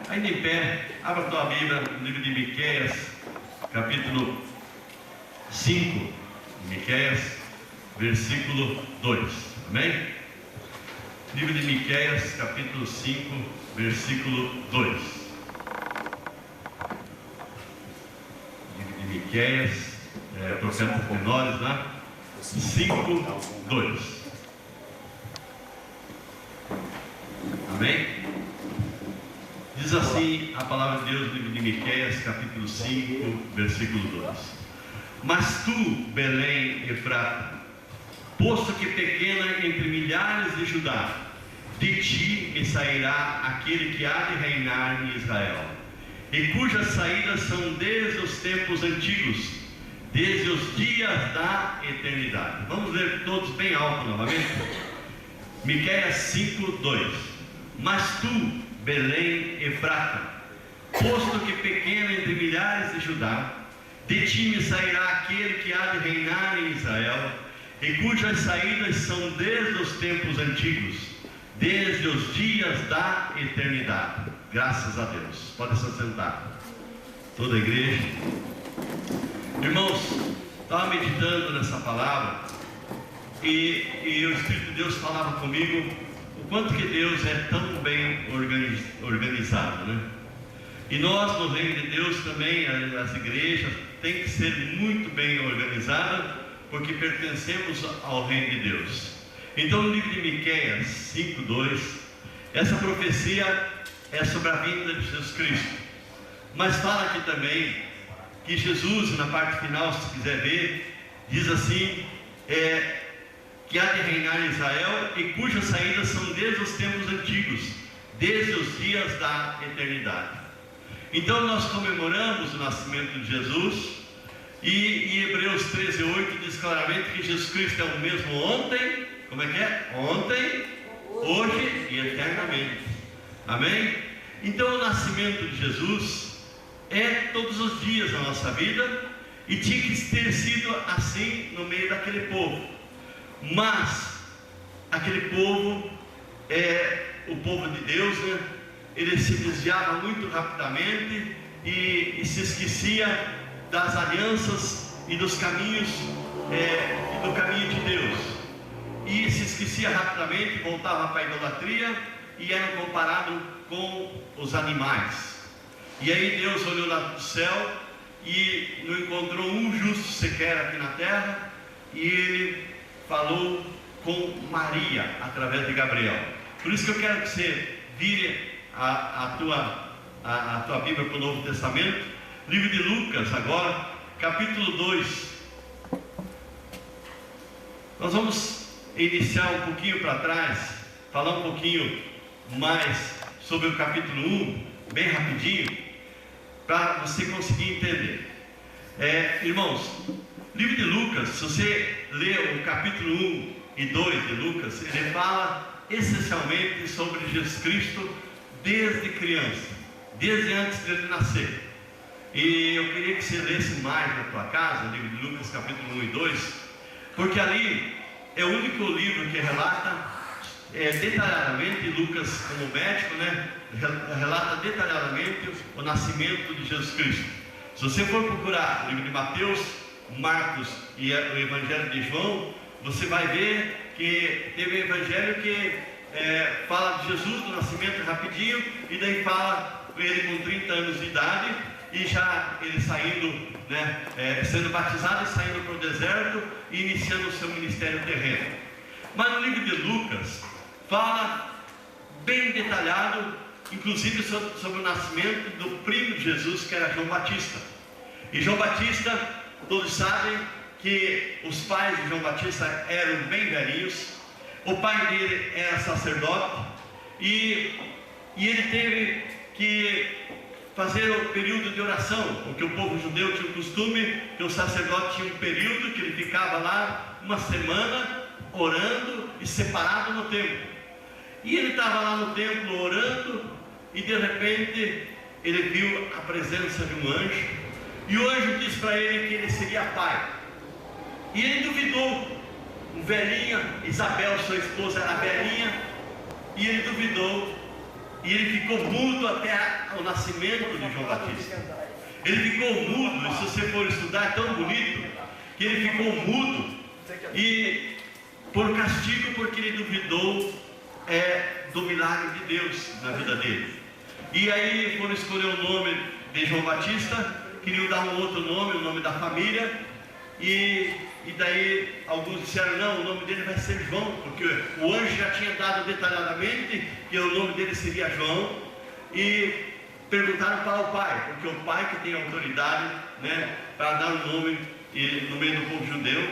Ainda em pé, abra a tua Bíblia no livro de Miqueias, capítulo 5, Miqueias, versículo 2, amém? Livro de Miqueias, capítulo 5, versículo 2. Livro de Miqueias, profeta menores, né? 5, 2. Amém? Diz assim a palavra de Deus no livro de Miqueias, capítulo 5, versículo 2. Mas tu, Belém Efrata, posto que pequena entre milhares de Judá, de ti me sairá aquele que há de reinar em Israel, e cujas saídas são desde os tempos antigos, desde os dias da eternidade. Vamos ler todos bem alto novamente. Miqueias 5, 2. Mas tu, Belém Efrata, posto que pequena entre milhares de Judá, de ti me sairá aquele que há de reinar em Israel, e cujas saídas são desde os tempos antigos, desde os dias da eternidade. Graças a Deus. Pode se sentar. Toda a igreja. Irmãos, estava meditando nessa palavra e o Espírito de Deus falava comigo o quanto que Deus é tão bem organizado, né? E nós no reino de Deus também, as igrejas têm que ser muito bem organizadas, porque pertencemos ao reino de Deus. Então no livro de Miqueias 5:2, essa profecia é sobre a vinda de Jesus Cristo, mas fala aqui também que Jesus, na parte final, se quiser ver, diz assim, que há de reinar em Israel, e cujas saídas são desde os tempos antigos, desde os dias da eternidade. Então nós comemoramos o nascimento de Jesus, e em Hebreus 13:8 diz claramente que Jesus Cristo é o mesmo ontem, como é que é? Ontem, hoje e eternamente. Amém? Então o nascimento de Jesus é todos os dias da nossa vida, e tinha que ter sido assim no meio daquele povo. Mas aquele povo o povo de Deus, né? Ele se desviava muito rapidamente e se esquecia das alianças e dos caminhos e do caminho de Deus, e se esquecia rapidamente, voltava para a idolatria e era comparado com os animais. E aí Deus olhou lá do céu e não encontrou um justo sequer aqui na terra, e ele falou com Maria através de Gabriel. Por isso que eu quero que você vire a tua Bíblia para o Novo Testamento, livro de Lucas agora, capítulo 2. Nós vamos iniciar um pouquinho para trás, falar um pouquinho mais sobre o capítulo 1, bem rapidinho, para você conseguir entender. Irmãos, livro de Lucas, se você ler o capítulo 1 e 2 de Lucas, ele fala essencialmente sobre Jesus Cristo desde criança, desde antes de ele nascer. E eu queria que você lesse mais na tua casa, o livro de Lucas, capítulo 1 e 2, porque ali é o único livro que relata detalhadamente, Lucas como médico, né, relata detalhadamente o nascimento de Jesus Cristo. Se você for procurar o livro de Mateus, Marcos e o Evangelho de João, você vai ver que teve um evangelho que fala de Jesus, do nascimento rapidinho, e daí fala ele com 30 anos de idade, e já ele saindo, né, sendo batizado e saindo para o deserto e iniciando o seu ministério terreno. Mas no livro de Lucas fala bem detalhado, inclusive sobre o nascimento do primo de Jesus, que era João Batista. E João Batista, todos sabem que os pais de João Batista eram bem velhinhos. O pai dele era sacerdote e ele teve que fazer o período de oração, porque o povo judeu tinha o costume que o sacerdote tinha um período que ele ficava lá uma semana orando e separado no templo. E ele estava lá no templo orando e de repente ele viu a presença de um anjo, e o anjo disse para ele que ele seria pai. E ele duvidou. Um velhinha, Isabel, sua esposa, era velhinha, e ele duvidou, e ele ficou mudo até o nascimento de João Batista. Ele ficou mudo, e se você for estudar é tão bonito, que ele ficou mudo, e por castigo, porque ele duvidou do milagre de Deus na vida dele. E aí foram escolher o nome de João Batista, queriam dar um outro nome, o nome da família, e daí alguns disseram, não, o nome dele vai ser João, porque o anjo já tinha dado detalhadamente que o nome dele seria João. E perguntaram para o pai, porque o pai que tem autoridade, né, para dar o nome, e no meio do povo judeu,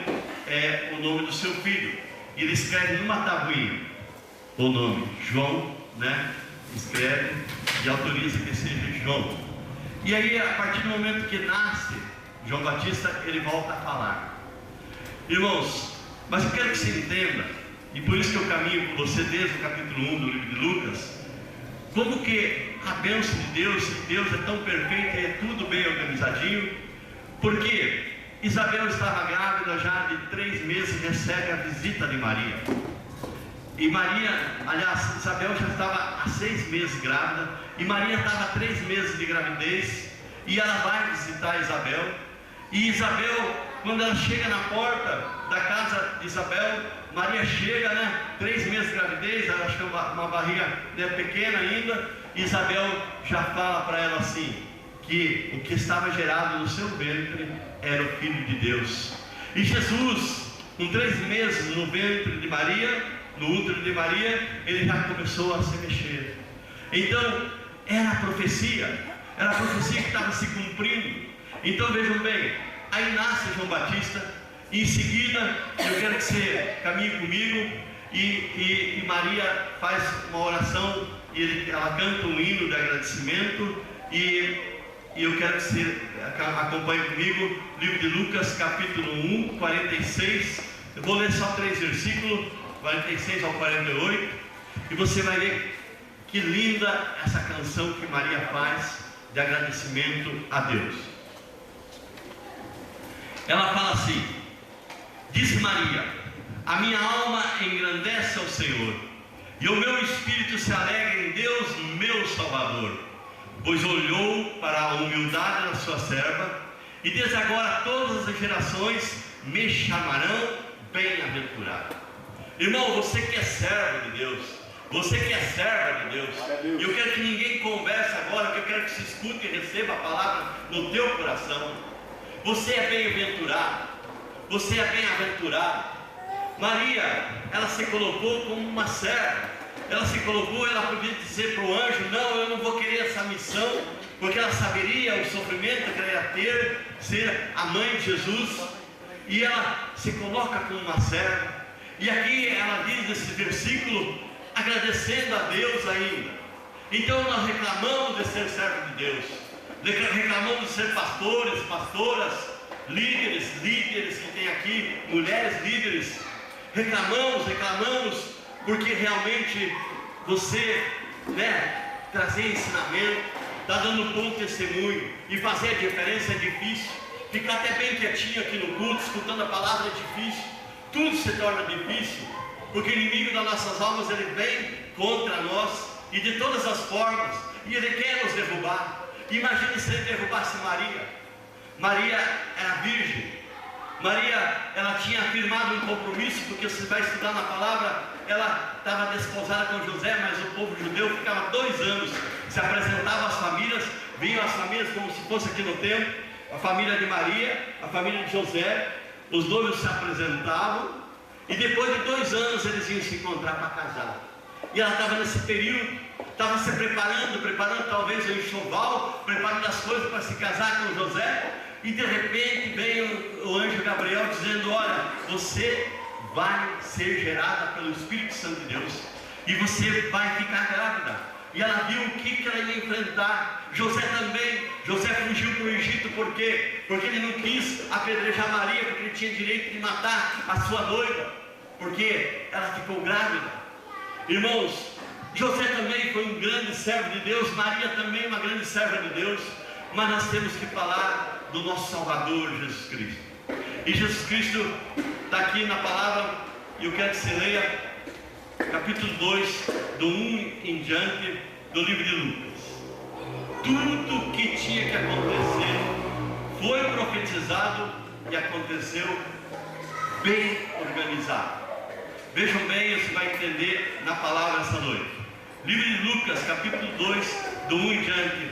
é o nome do seu filho. E ele escreve numa tabuinha o nome João, né, escreve e autoriza que seja João. E aí, a partir do momento que nasce João Batista, ele volta a falar. Irmãos, mas eu quero que você entenda, e por isso que eu caminho com você desde o capítulo 1 do livro de Lucas, como que a bênção de Deus é tão perfeita e é tudo bem organizadinho. Porque Isabel estava grávida já de 3 meses e recebe a visita de Maria. E Maria, aliás, Isabel já estava há 6 meses grávida, e Maria estava há 3 meses de gravidez, e ela vai visitar Isabel. E Isabel, quando ela chega na porta da casa de Isabel, Maria chega, né, 3 meses de gravidez, ela acha uma barriga, né, pequena ainda. E Isabel já fala para ela assim, que o que estava gerado no seu ventre era o Filho de Deus. E Jesus, com 3 meses no ventre de Maria, no útero de Maria, ele já começou a se mexer. Então, era a profecia que estava se cumprindo. Então vejam bem, aí nasce João Batista, e em seguida, eu quero que você caminhe comigo, e Maria faz uma oração, e ela canta um hino de agradecimento, e eu quero que você acompanhe comigo, livro de Lucas, capítulo 1, 46, eu vou ler só 3 versículos, 46 ao 48, e você vai ver que linda essa canção que Maria faz de agradecimento a Deus. Ela fala assim: disse Maria, a minha alma engrandece ao Senhor, e o meu espírito se alegra em Deus, meu Salvador, pois olhou para a humildade da sua serva, e desde agora todas as gerações me chamarão bem-aventurado. Irmão, você que é servo de Deus, você que é serva de Deus, e eu quero que ninguém converse agora, que eu quero que se escute e receba a palavra no teu coração. Você é bem-aventurado, você é bem-aventurado. Maria, ela se colocou como uma serva, ela podia dizer para o anjo, não, eu não vou querer essa missão, porque ela saberia o sofrimento que ela ia ter, ser a mãe de Jesus, e ela se coloca como uma serva. E aqui ela diz nesse versículo, agradecendo a Deus ainda. Então nós reclamamos de ser servo de Deus, reclamamos de ser pastores, pastoras, líderes que tem aqui, mulheres líderes. Reclamamos, porque realmente você, né, trazer ensinamento, está dando bom testemunho, e fazer a diferença é difícil. Ficar até bem quietinho aqui no culto, escutando a palavra é difícil. Tudo se torna difícil, porque o inimigo das nossas almas, ele vem contra nós, e de todas as formas, e ele quer nos derrubar. Imagine se ele derrubasse Maria. Maria era virgem. Maria, ela tinha firmado um compromisso, porque você vai estudar na palavra, ela estava desposada com José, mas o povo judeu ficava 2 anos, se apresentava às famílias, vinham as famílias como se fosse aqui no templo, a família de Maria, a família de José, os noivos se apresentavam, e depois de 2 anos eles iam se encontrar para casar. E ela estava nesse período, estava se preparando talvez o enxoval, preparando as coisas para se casar com José, e de repente vem o anjo Gabriel dizendo: olha, você vai ser gerada pelo Espírito Santo de Deus, e você vai ficar grávida. E ela viu o que ela ia enfrentar. José também. José fugiu para o Egito, por quê? Porque ele não quis apedrejar Maria, porque ele tinha direito de matar a sua noiva, porque ela ficou grávida. Irmãos, José também foi um grande servo de Deus, Maria também uma grande serva de Deus, mas nós temos que falar do nosso Salvador Jesus Cristo. E Jesus Cristo está aqui na palavra, e eu quero que você leia capítulo 2, do 1 em diante, do livro de Lucas. Tudo que tinha que acontecer foi profetizado e aconteceu bem organizado. Vejam bem, você vai entender na palavra essa noite. Livro de Lucas, capítulo 2, do 1 em diante.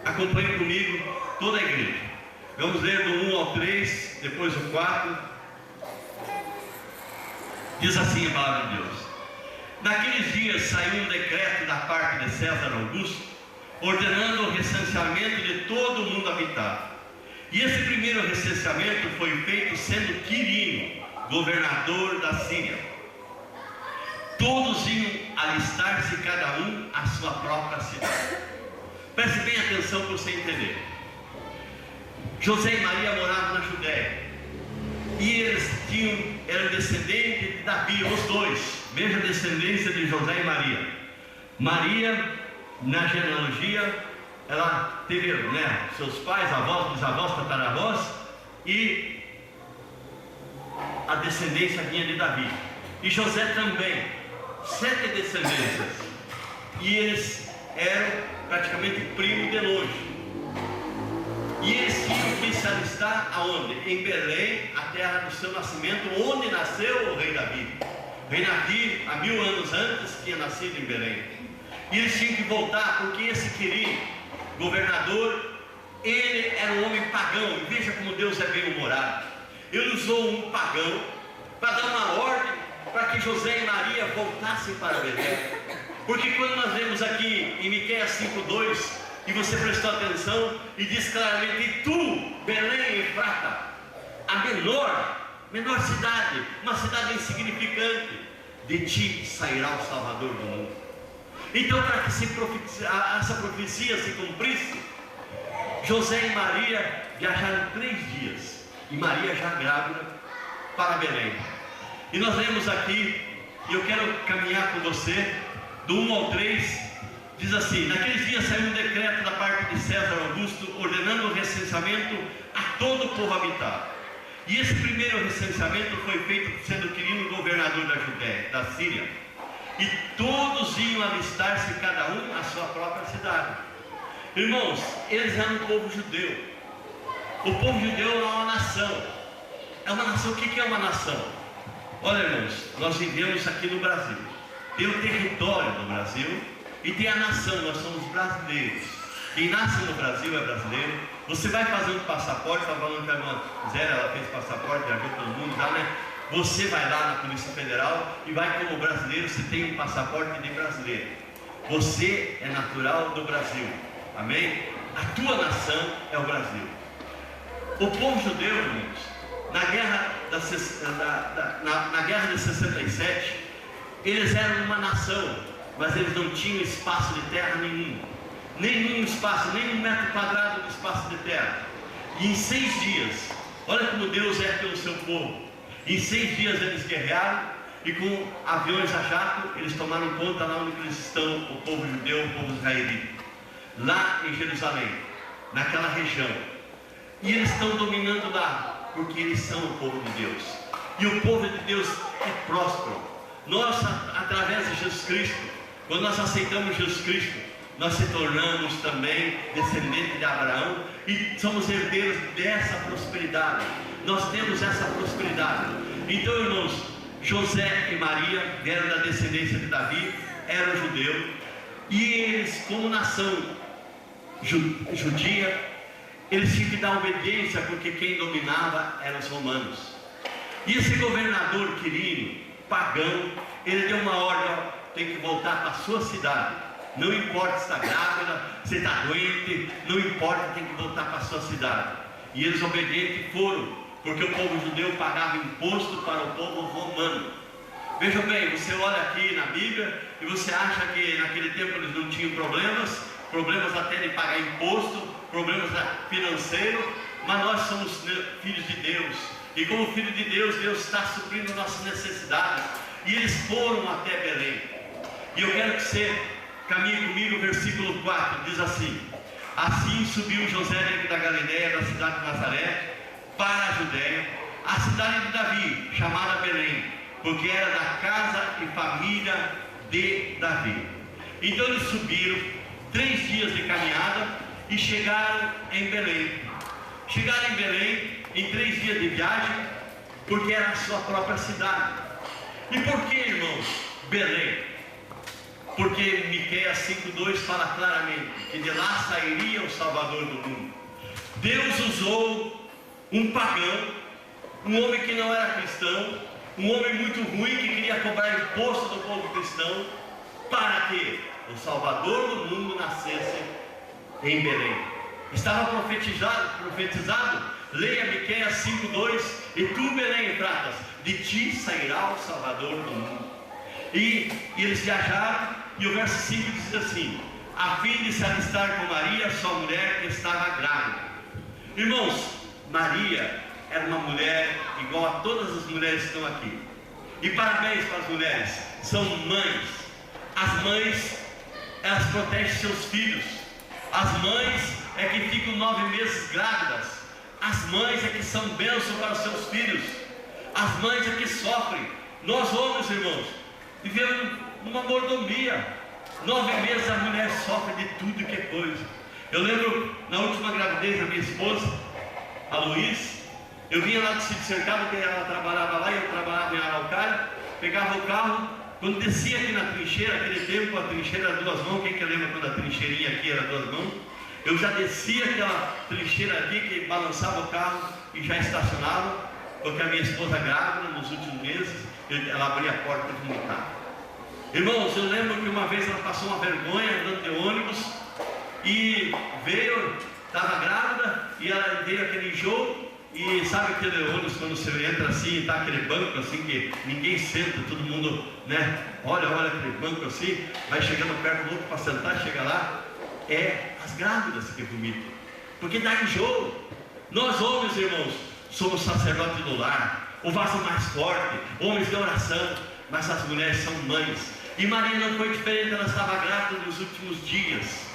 Acompanhe comigo toda a igreja. Vamos ler do 1 ao 3, depois o 4. Diz assim a palavra de Deus: naqueles dias saiu um decreto da parte de César Augusto, ordenando o recenseamento de todo o mundo habitado. E esse primeiro recenseamento foi feito sendo Quirino, governador da Síria. Todos iam alistar-se, cada um à sua própria cidade. Preste bem atenção para você entender. José e Maria moravam na Judéia, e eles eram descendentes de Davi, os dois, mesma descendência de José e Maria. Maria, na genealogia, ela teve, seus pais, avós, bisavós, tataravós, e a descendência vinha de Davi. E José também, 7 descendências, e eles eram praticamente primos de longe. E eles tinham que se alistar aonde? Em Belém, a terra do seu nascimento, onde nasceu o rei Davi. O rei Davi, há 1000 anos antes, tinha nascido em Belém. E eles tinham que voltar, porque esse querido governador, ele era um homem pagão. E veja como Deus é bem-humorado. Ele usou um pagão para dar uma ordem para que José e Maria voltassem para Belém. Porque quando nós vemos aqui em Miqueias 5:2, e você prestou atenção, e diz claramente: e tu, Belém Efrata, a menor cidade, uma cidade insignificante, de ti sairá o Salvador do mundo. Então, para que essa profecia se cumprisse, José e Maria viajaram 3 dias, e Maria já grávida, para Belém. E nós lemos aqui, e eu quero caminhar com você, do 1 ao 3, diz assim: naqueles dias saiu um decreto da parte de César Augusto, ordenando o recenseamento a todo o povo habitado. E esse primeiro recenseamento foi feito sendo Quirino governador da Judéia, da Síria. E todos iam alistar-se, cada um à sua própria cidade. Irmãos, eles eram um povo judeu. O povo judeu é uma nação. É uma nação. O que é uma nação? Olha, irmãos, nós vivemos aqui no Brasil. Tem o território do Brasil e tem a nação. Nós somos brasileiros. Quem nasce no Brasil é brasileiro. Você vai fazer um passaporte. Estava falando que a irmã Zé, ela fez passaporte, viajou todo mundo já, né? Você vai lá na Polícia Federal e vai como brasileiro. Você tem um passaporte de brasileiro. Você é natural do Brasil. Amém? A tua nação é o Brasil. O povo judeu, irmãos, na guerra de 67, eles eram uma nação, mas eles não tinham espaço de terra nenhum espaço, nem 1 metro quadrado de espaço de terra. E em 6 dias, olha como Deus é pelo seu povo. Em 6 dias eles guerrearam, e com aviões a jato eles tomaram conta lá onde eles estão, o povo judeu, o povo israelita, lá em Jerusalém, naquela região. E eles estão dominando lá, porque eles são o povo de Deus. E o povo de Deus é próspero. Nós, através de Jesus Cristo, quando nós aceitamos Jesus Cristo, nós se tornamos também descendentes de Abraão e somos herdeiros dessa prosperidade. Nós temos essa prosperidade. Então, irmãos, José e Maria vieram da descendência de Davi, eram judeus, e eles, como nação judia, eles tinham que dar obediência, porque quem dominava eram os romanos. E esse governador Quirino, pagão, ele deu uma ordem: tem que voltar para a sua cidade. Não importa se está grávida, se está doente, não importa, tem que voltar para a sua cidade. E eles obedientes foram, porque o povo judeu pagava imposto para o povo romano. Vejam bem, você olha aqui na Bíblia e você acha que naquele tempo eles não tinham problemas até de pagar imposto, problemas financeiros, mas nós somos filhos de Deus. E como filho de Deus, Deus está suprindo nossas necessidades. E eles foram até Belém. E eu quero que você caminhe comigo, o versículo 4 diz assim: assim subiu José da Galiléia, da cidade de Nazaré, para a Judéia, a cidade de Davi, chamada Belém, porque era da casa e família de Davi. Então eles subiram 3 dias de caminhada e chegaram em Belém. Chegaram em Belém em 3 dias de viagem, porque era a sua própria cidade. E por que, irmãos, Belém? Porque Miqueias 5:2 fala claramente que de lá sairia o Salvador do mundo. Deus usou um pagão, um homem que não era cristão, um homem muito ruim que queria cobrar imposto do povo cristão, para que o Salvador do mundo nascesse em Belém. Estava profetizado, leia Miqueias 5:2: e tu, Belém Efratas, de ti sairá o Salvador do mundo. E eles viajaram, e o verso 5 diz assim: a fim de se alistar com Maria, sua mulher, que estava grávida. Irmãos, Maria era uma mulher igual a todas as mulheres que estão aqui. E parabéns para as mulheres, são mães. As mães, elas protegem seus filhos. As mães é que ficam 9 meses grávidas. As mães é que são bênçãos para os seus filhos. As mães é que sofrem. Nós homens, irmãos, vivemos numa mordomia. 9 meses a mulher sofre de tudo que é coisa. Eu lembro na última gravidez da minha esposa, a Luiz, eu vinha lá do sítio cercado, porque ela trabalhava lá e eu trabalhava em Araucária. Pegava o carro, quando descia aqui na trincheira, aquele tempo a trincheira era 2 mãos. Quem que lembra quando a trincheirinha aqui era 2 mãos? Eu já descia aquela trincheira aqui, que balançava o carro e já estacionava, porque a minha esposa grávida, nos últimos meses, ela abria a porta do meu carro. Irmãos, eu lembro que uma vez ela passou uma vergonha andando de ônibus e veio, estava grávida, e ela veio aquele enjoo. E sabe aquele ônibus quando você entra assim, está aquele banco assim que ninguém senta, todo mundo, né? Olha aquele banco assim, vai chegando perto do outro para sentar, chega lá, é as grávidas que vomitam, porque dá enjoo. Nós homens, irmãos, somos sacerdotes do lar, o vaso mais forte, homens de oração, mas as mulheres são mães. E Maria não foi diferente, ela estava grávida nos últimos dias,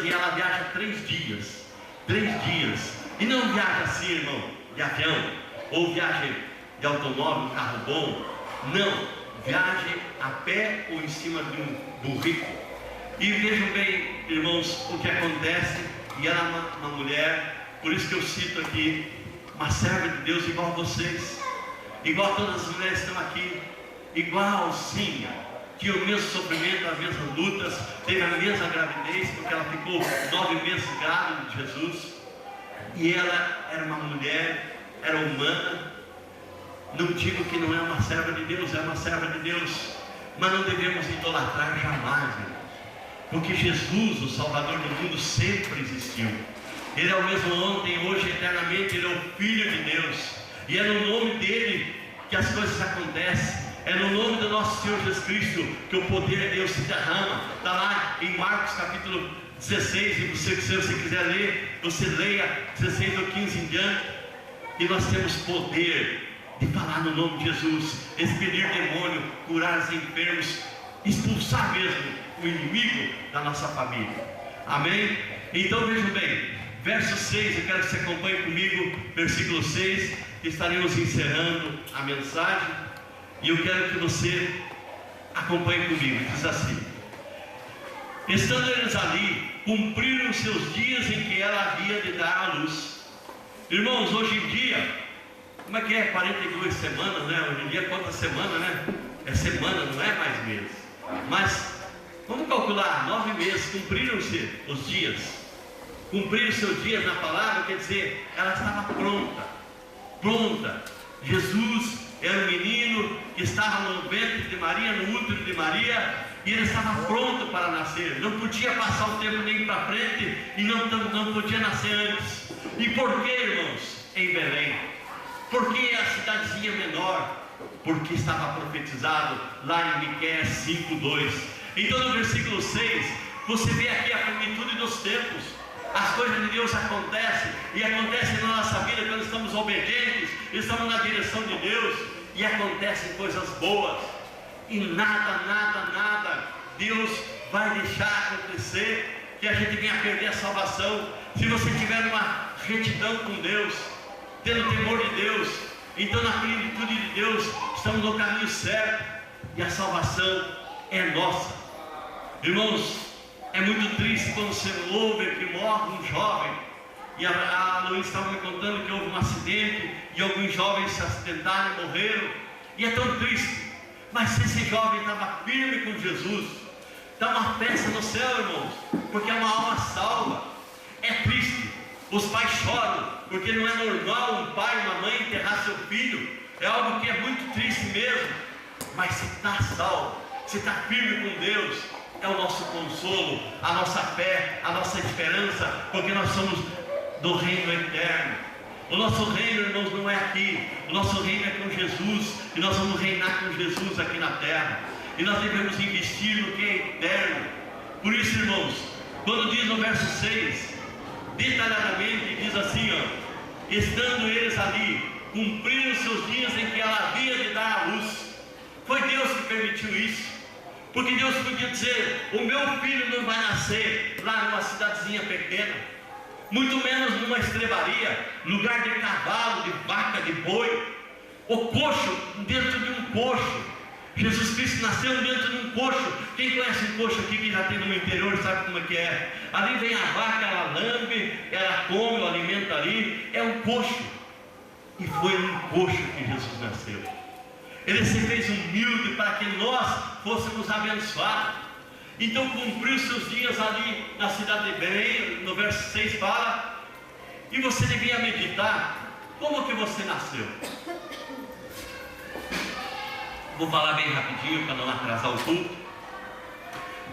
e ela viaja 3 dias, e não viaja assim, irmão, de avião, ou viaja de automóvel, carro bom, não, viaje a pé ou em cima de um burrico. E vejam bem, irmãos, o que acontece. E ela é uma mulher, por isso que eu cito aqui, uma serva de Deus igual a vocês, igual a todas as mulheres que estão aqui, igualzinha, tinha o mesmo sofrimento, as mesmas lutas, teve a mesma gravidez, porque ela ficou 9 meses grávida de Jesus. E ela era uma mulher, era humana. Não digo que não é uma serva de Deus, é uma serva de Deus, mas não devemos idolatrar jamais, irmãos, porque Jesus, o Salvador do mundo, sempre existiu. Ele é o mesmo ontem, hoje, eternamente. Ele é o Filho de Deus, e é no nome dele que as coisas acontecem. É no nome do nosso Senhor Jesus Cristo que o poder de Deus se derrama. Está lá em Marcos capítulo 16, e se você quiser ler, você leia 16 ou 15 em diante. E nós temos poder de falar no nome de Jesus, expelir demônio, curar os enfermos, expulsar mesmo o inimigo da nossa família. Amém? Então vejam bem, verso 6, eu quero que você acompanhe comigo, versículo 6, que estaremos encerrando a mensagem, e eu quero que você acompanhe comigo. Diz assim: estando eles ali, cumpriram seus dias em que ela havia de dar à luz. Irmãos, hoje em dia como é que é? 42 semanas, né? Hoje em dia quantas semanas, né? É semana, não é mais mês. Mas vamos calcular, 9 meses, cumpriram-se os dias. Cumprir os seus dias na palavra, quer dizer, ela estava pronta. Pronta. Jesus era um menino que estava no ventre de Maria, no útero de Maria, e ele estava pronto para nascer. Não podia passar o tempo nem para frente e não podia nascer antes. E por que, irmãos? Em Belém. Por que a cidadezinha menor? Porque estava profetizado lá em Miqueias 5:2. Então no versículo 6, você vê aqui a plenitude dos tempos. As coisas de Deus acontecem, e acontecem na nossa vida quando estamos obedientes, estamos na direção de Deus, e acontecem coisas boas. E nada Deus vai deixar acontecer que a gente venha perder a salvação. Se você tiver uma retidão com Deus, tendo temor de Deus, então na plenitude de Deus estamos no caminho certo, e a salvação é nossa. Irmãos, é muito triste quando você ouve que morre um jovem, e a Luiz estava me contando que houve um acidente e alguns jovens se acidentaram e morreram, e é tão triste. Mas se esse jovem estava firme com Jesus, dá uma festa no céu, irmãos, porque é uma alma salva. É triste, os pais choram, porque não é normal um pai e uma mãe enterrar seu filho, é algo que é muito triste mesmo. Mas se está salvo, se está firme com Deus, é o nosso consolo, a nossa fé, a nossa esperança, porque nós somos do reino eterno. O nosso reino, irmãos, não é aqui, o nosso reino é com Jesus, e nós vamos reinar com Jesus aqui na terra, e nós devemos investir no que é eterno. Por isso, irmãos, quando diz no verso 6, detalhadamente diz assim, ó: estando eles ali, cumpriram seus dias em que ela havia de dar à luz. Foi Deus que permitiu isso. Porque Deus podia dizer: o meu filho não vai nascer lá numa cidadezinha pequena, muito menos numa estrebaria, lugar de cavalo, de vaca, de boi, o coxo dentro de um coxo. Jesus Cristo nasceu dentro de um coxo. Quem conhece um coxo aqui que já teve no interior sabe como é que é. Ali vem a vaca, ela lambe, ela come, o alimenta ali, é um coxo. E foi num coxo que Jesus nasceu. Ele se fez humilde para que nós fôssemos abençoados. Então cumpriu seus dias ali na cidade de Belém. No verso 6 fala, e você devia meditar como que você nasceu. Vou falar bem rapidinho para não atrasar o culto.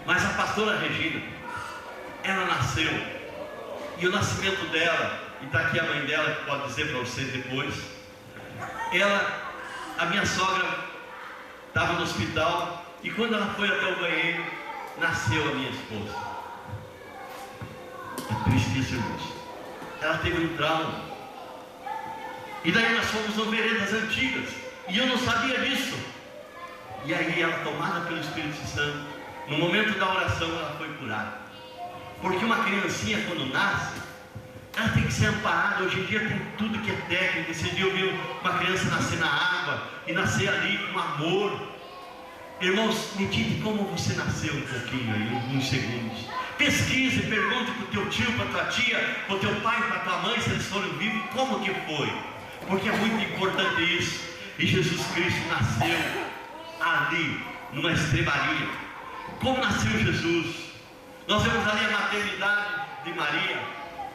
Mas a pastora Regina, ela nasceu, e o nascimento dela, e está aqui a mãe dela que pode dizer para vocês depois, a minha sogra estava no hospital, e quando ela foi até o banheiro, nasceu a minha esposa. É triste isso, irmãos. Ela teve um trauma. E daí nós fomos no Veredas Antigas, e eu não sabia disso. E aí ela, tomada pelo Espírito Santo, no momento da oração, ela foi curada. Porque uma criancinha, quando nasce, ela tem que ser amparada. Hoje em dia tem tudo que é técnica. Esse dia eu vi uma criança nascer na água e nascer ali com amor. Irmãos, medite como você nasceu um pouquinho aí, uns segundos. Pesquise, pergunte para o teu tio, para a tua tia, para o teu pai, para a tua mãe, se eles foram vivos, como que foi. Porque é muito importante isso. E Jesus Cristo nasceu ali, numa estrebaria. Como nasceu Jesus? Nós vemos ali a maternidade de Maria.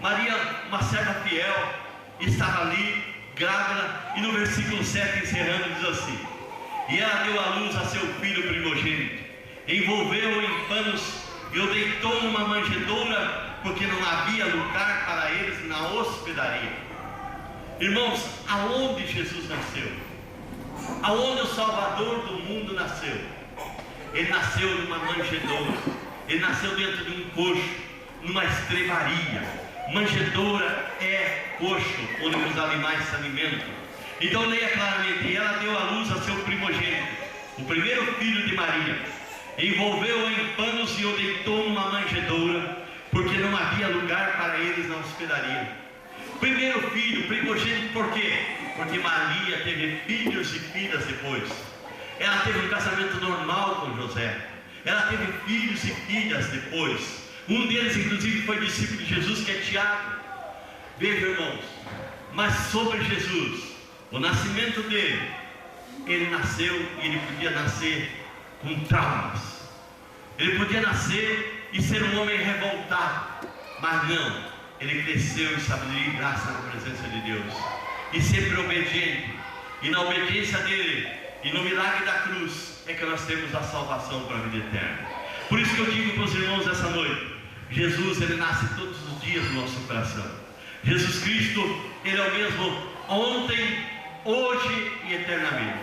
Maria, uma serva fiel, estava ali, grávida, e no versículo 7, encerrando, diz assim: e ela deu à luz a seu filho primogênito, envolveu-o em panos e o deitou numa manjedoura, porque não havia lugar para eles na hospedaria. Irmãos, aonde Jesus nasceu? Aonde o Salvador do mundo nasceu? Ele nasceu numa manjedoura, ele nasceu dentro de um coxo, numa estrebaria. Manjedoura é coxo, onde os animais se alimentam. Então leia claramente: e ela deu à luz a seu primogênito, o primeiro filho de Maria, envolveu-o em panos e o deitou numa manjedoura, porque não havia lugar para eles na hospedaria. Primeiro filho, primogênito, por quê? Porque Maria teve filhos e filhas depois. Ela teve um casamento normal com José. Ela teve filhos e filhas depois. Um deles, inclusive, foi discípulo de Jesus, que é Tiago. Veja, irmãos, mas sobre Jesus, O nascimento dele, ele nasceu e ele podia nascer com traumas. Ele podia nascer e ser um homem revoltado, mas não, ele cresceu em sabedoria e graça na presença de Deus, e sempre obediente. E na obediência dele e no milagre da cruz é que nós temos a salvação para a vida eterna. Por isso que eu digo para os irmãos essa noite: Jesus, ele nasce todos os dias no nosso coração. Jesus Cristo, ele é o mesmo ontem, hoje e eternamente.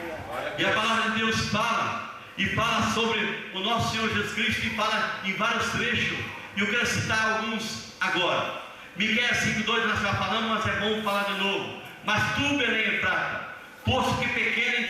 E a palavra de Deus fala, e fala sobre o nosso Senhor Jesus Cristo, e fala em vários trechos, e eu quero citar alguns agora. Miqueias 5:2 nós já falamos, mas é bom falar de novo. Mas tu, Belém Efrata, posto que pequena em